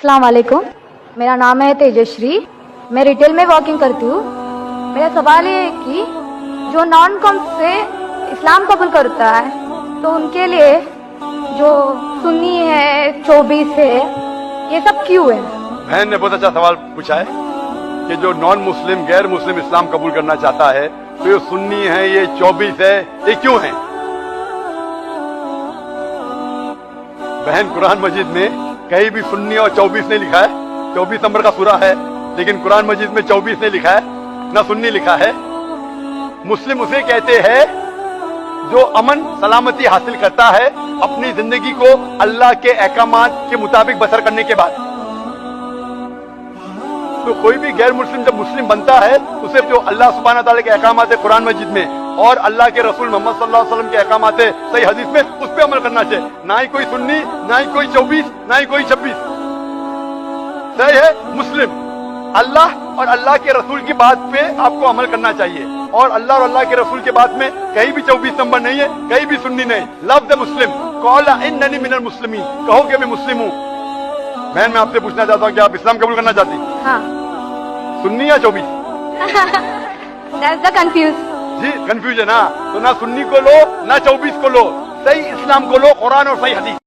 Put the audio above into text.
अस्सलाम वालेकुम, मेरा नाम है तेजश्री, मैं रिटेल में वर्किंग करती हूँ। मेरा सवाल ये है कि जो नॉन कॉम से इस्लाम कबूल करता है तो उनके लिए जो सुन्नी है, 24 है, ये सब क्यों है? बहन ने बहुत अच्छा सवाल पूछा है कि जो नॉन मुस्लिम गैर मुस्लिम इस्लाम कबूल करना चाहता है तो ये सुन्नी है, ये 24 है, ये क्यों है? बहन, कुरान मजीद में कहीं भी सुन्नी और 24 नहीं लिखा है। 24 नंबर का सूरा है, लेकिन कुरान मजीद में 24 नहीं लिखा है, ना सुन्नी लिखा है। मुस्लिम उसे कहते हैं जो अमन सलामती हासिल करता है अपनी जिंदगी को अल्लाह के अहकामात के मुताबिक बसर करने के बाद। तो कोई भी गैर मुस्लिम जब मुस्लिम बनता है उसे जो अल्लाह सुब्हानहू व तआला के अहकामात है कुरान मजीद में और अल्लाह के रसूल मोहम्मद सल्लल्लाहु अलैहि वसल्लम के अहकामात है सही हदीस में, उस पर अमल करना चाहिए। ना ही कोई सुन्नी, ना ही कोई 24, ना ही कोई 26। सही है मुस्लिम। अल्लाह और अल्लाह के रसूल की बात पे आपको अमल करना चाहिए और अल्लाह के रसूल के बात में कहीं भी 24 नंबर नहीं है, कहीं भी सुन्नी नहीं। लफ्ज़ मुस्लिम, क़ौला इन्ननी मिनल मुस्लिमीन, कहो कि मैं मुस्लिम हूँ। बहन, मैं आपसे पूछना चाहता हूँ कि आप इस्लाम कबूल करना चाहती? हाँ। सुन्नी या 24? That's the confuse. Ji, confusion. हाँ, तो ना सुन्नी को लो ना 24 को लो, सही इस्लाम को लो, कुरान और सही हदीस।